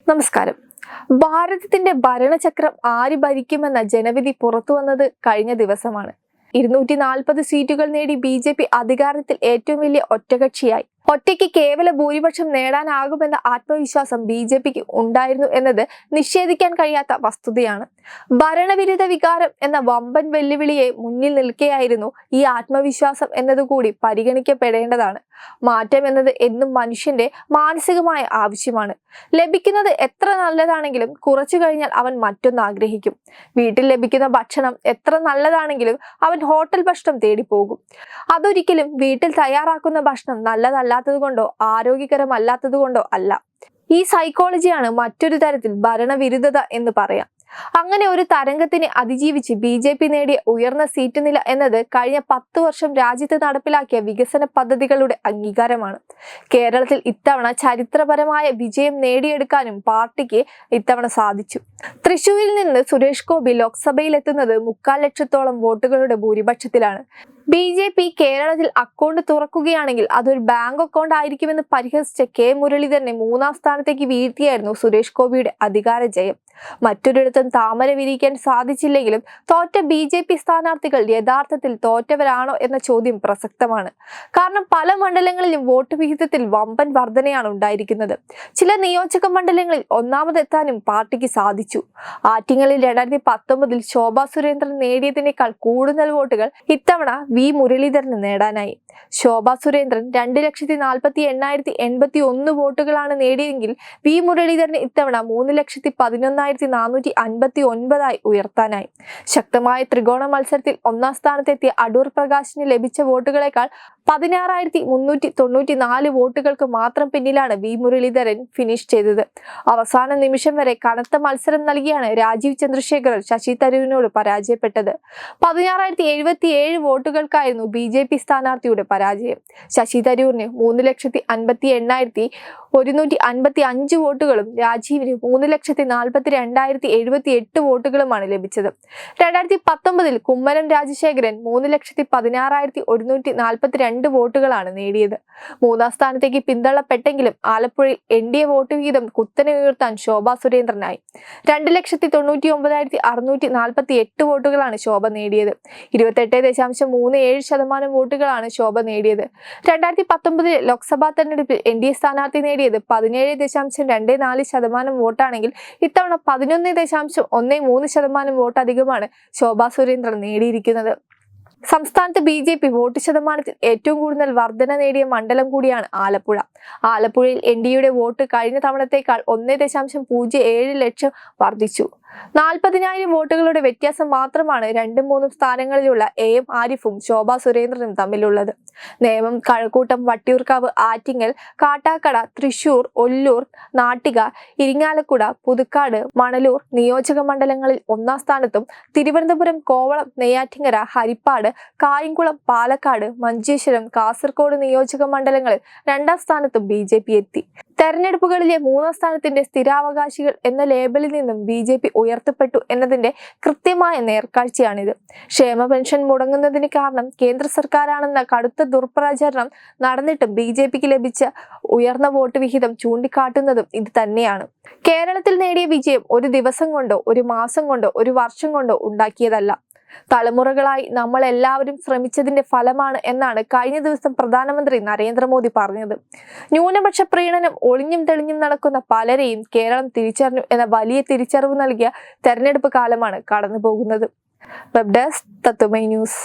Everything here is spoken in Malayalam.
നമസ്കാരം. ഭാരതത്തിന്റെ ഭരണചക്രം ആര് ഭരിക്കുമെന്ന ജനവിധി പുറത്തു വന്നത് കഴിഞ്ഞ ദിവസമാണ്. 240 സീറ്റുകൾ നേടി BJP അധികാരത്തിൽ ഏറ്റവും വലിയ ഒറ്റകക്ഷിയായി. ഒറ്റയ്ക്ക് കേവല ഭൂരിപക്ഷം നേടാനാകുമെന്ന ആത്മവിശ്വാസം BJPക്ക് ഉണ്ടായിരുന്നു എന്നത് നിഷേധിക്കാൻ കഴിയാത്ത വസ്തുതയാണ്. ഭരണവിരുദ്ധ വികാരം എന്ന വമ്പൻ വെല്ലുവിളിയെ മുന്നിൽ നിൽക്കെയായിരുന്നു ഈ ആത്മവിശ്വാസം എന്നതുകൂടി പരിഗണിക്കപ്പെടേണ്ടതാണ്. മാറ്റം എന്നത് എന്നും മനുഷ്യന്റെ മാനസികമായ ആവശ്യമാണ്. ലഭിക്കുന്നത് എത്ര നല്ലതാണെങ്കിലും കുറച്ചു കഴിഞ്ഞാൽ അവൻ മറ്റൊന്ന് ആഗ്രഹിക്കും. വീട്ടിൽ ലഭിക്കുന്ന ഭക്ഷണം എത്ര നല്ലതാണെങ്കിലും അവൻ ഹോട്ടൽ ഭക്ഷണം തേടി പോകും. അതൊരിക്കലും വീട്ടിൽ തയ്യാറാക്കുന്ന ഭക്ഷണം നല്ലതല്ലാത്തത് കൊണ്ടോ ആരോഗ്യകരമല്ലാത്തത് കൊണ്ടോ അല്ല. ഈ സൈക്കോളജിയാണ് മറ്റൊരു തരത്തിൽ ഭരണവിരുദ്ധത എന്ന് പറയാം. അങ്ങനെ ഒരു തരംഗത്തിനെ അതിജീവിച്ച് BJP നേടിയ ഉയർന്ന സീറ്റ് നില എന്നത് കഴിഞ്ഞ 10 വർഷം രാജ്യത്ത് നടപ്പിലാക്കിയ വികസന പദ്ധതികളുടെ അംഗീകാരമാണ്. കേരളത്തിൽ ഇത്തവണ ചരിത്രപരമായ വിജയം നേടിയെടുക്കാനും പാർട്ടിക്ക് ഇത്തവണ സാധിച്ചു. തൃശൂരിൽ നിന്ന് സുരേഷ് ഗോപി ലോക്സഭയിലെത്തുന്നത് 3.25 ലക്ഷത്തോളം വോട്ടുകളുടെ ഭൂരിപക്ഷത്തിലാണ്. BJP കേരളത്തിൽ അക്കൗണ്ട് തുറക്കുകയാണെങ്കിൽ അതൊരു ബാങ്ക് അക്കൗണ്ട് ആയിരിക്കുമെന്ന് പരിഹസിച്ച K മുരളീധരനെ 3-ാം സ്ഥാനത്തേക്ക് വീഴ്ത്തിയായിരുന്നു സുരേഷ് ഗോപിയുടെ അധികാര ജയം. മറ്റൊരിടത്തും താമര വിരിക്കാൻ സാധിച്ചില്ലെങ്കിലും തോറ്റ BJP സ്ഥാനാർത്ഥികൾ യഥാർത്ഥത്തിൽ തോറ്റവരാണോ എന്ന ചോദ്യം പ്രസക്തമാണ്. കാരണം പല മണ്ഡലങ്ങളിലും വോട്ട് വിഹിതത്തിൽ വമ്പൻ വർധനയാണ് ഉണ്ടായിരിക്കുന്നത്. ചില നിയോജക മണ്ഡലങ്ങളിൽ ഒന്നാമതെത്താനും പാർട്ടിക്ക് സാധിച്ചു. ആറ്റിങ്ങലിൽ 2019 ശോഭാ സുരേന്ദ്രൻ നേടിയതിനേക്കാൾ കൂടുതൽ വോട്ടുകൾ ഇത്തവണ V മുരളീധരന് നേടാനായി. ശോഭാ സുരേന്ദ്രൻ 2,48,081 വോട്ടുകളാണ് നേടിയെങ്കിൽ V മുരളീധരന് ഇത്തവണ 3,11,459 ഉയർത്താനായി. ശക്തമായ ത്രികോണ മത്സരത്തിൽ 1-ാം സ്ഥാനത്തെത്തിയ അടൂർ പ്രകാശിന് ലഭിച്ച വോട്ടുകളേക്കാൾ 16,394 വോട്ടുകൾക്ക് മാത്രം പിന്നിലാണ് V മുരളീധരൻ ഫിനിഷ് ചെയ്തത്. അവസാന നിമിഷം വരെ കനത്ത മത്സരം നൽകിയാണ് രാജീവ് ചന്ദ്രശേഖർ ശശി തരൂരിനോട് പരാജയപ്പെട്ടത്. 16,077 വോട്ടുകൾക്കായിരുന്നു BJP സ്ഥാനാർത്ഥിയുടെ പരാജയം. ശശി തരൂരിന് 3,58,155 വോട്ടുകളും രാജീവിന് 3,42,078 വോട്ടുകളുമാണ് ലഭിച്ചത്. 2019 കുമ്മനം രാജശേഖരൻ 3,16,142 വോട്ടുകളാണ് നേടിയത്. 3-ാം സ്ഥാനത്തേക്ക് പിന്തള്ളപ്പെട്ടെങ്കിലും ആലപ്പുഴയിൽ NDA വോട്ട് വിഹിതം കുത്തനെ ഉയർത്താൻ ശോഭാ സുരേന്ദ്രനായി. 2,93,648 വോട്ടുകളാണ് ശോഭ നേടിയത്. 28.37% വോട്ടുകളാണ് ശോഭ നേടിയത്. 2019 ലോക്സഭാ തെരഞ്ഞെടുപ്പിൽ NDA സ്ഥാനാർത്ഥി നേടിയത് 17.24% വോട്ടാണെങ്കിൽ ഇത്തവണ 11.13% വോട്ട് അധികമാണ് ശോഭാ സുരേന്ദ്രൻ നേടിയിരിക്കുന്നത്. സംസ്ഥാനത്ത് BJP വോട്ട് ശതമാനത്തിൽ ഏറ്റവും കൂടുതൽ വർധന നേടിയ മണ്ഡലം കൂടിയാണ് ആലപ്പുഴ. ആലപ്പുഴയിൽ NDAയുടെ വോട്ട് കഴിഞ്ഞ തവണത്തേക്കാൾ 1.07 ലക്ഷം വർദ്ധിച്ചു. 40,000 വോട്ടുകളുടെ വ്യത്യാസം മാത്രമാണ് 2-3 സ്ഥാനങ്ങളിലുള്ള AM ആരിഫും ശോഭാ സുരേന്ദ്രനും തമ്മിലുള്ളത്. നേമം, കഴക്കൂട്ടം, വട്ടിയൂർക്കാവ്, ആറ്റിങ്ങൽ, കാട്ടാക്കട, തൃശൂർ, ഒല്ലൂർ, നാട്ടിക, ഇരിങ്ങാലക്കുട, പുതുക്കാട്, മണലൂർ നിയോജക മണ്ഡലങ്ങളിൽ 1-ാം സ്ഥാനത്തും തിരുവനന്തപുരം, കോവളം, നെയ്യാറ്റിങ്കര, ഹരിപ്പാട്, കായംകുളം, പാലക്കാട്, മഞ്ചേശ്വരം, കാസർഗോഡ് നിയോജക മണ്ഡലങ്ങളിൽ 2-ാം സ്ഥാനത്തും BJP എത്തി. തെരഞ്ഞെടുപ്പുകളിലെ 3-ാം സ്ഥാനത്തിന്റെ സ്ഥിരാവകാശികൾ എന്ന ലേബലിൽ നിന്നും BJP ഉയർത്തപ്പെട്ടു എന്നതിന്റെ കൃത്യമായ നേർക്കാഴ്ചയാണിത്. ക്ഷേമ പെൻഷൻ മുടങ്ങുന്നതിന് കാരണം കേന്ദ്ര സർക്കാരാണെന്ന കടുത്ത ദുർപ്രചാരണം നടന്നിട്ടും BJPക്ക് ലഭിച്ച ഉയർന്ന വോട്ട് വിഹിതം ചൂണ്ടിക്കാട്ടുന്നതും ഇത് തന്നെയാണ്. കേരളത്തിൽ നേടിയ വിജയം ഒരു ദിവസം കൊണ്ടോ, ഒരു മാസം കൊണ്ടോ, ഒരു വർഷം കൊണ്ടോ ഉണ്ടാക്കിയതല്ല. തലമുറകളായി നമ്മൾ എല്ലാവരും ശ്രമിച്ചതിന്റെ ഫലമാണ് എന്നാണ് കഴിഞ്ഞ ദിവസം പ്രധാനമന്ത്രി നരേന്ദ്രമോദി പറഞ്ഞത്. ന്യൂനപക്ഷ പ്രീണനം ഒളിഞ്ഞും തെളിഞ്ഞും നടക്കുന്ന പലരെയും കേരളം തിരിച്ചറിഞ്ഞു എന്ന വലിയ തിരിച്ചറിവ് നൽകിയ തെരഞ്ഞെടുപ്പ് കാലമാണ് കടന്നു പോകുന്നത്. വെബ് ഡെസ്ക് തത്വമൈ ന്യൂസ്.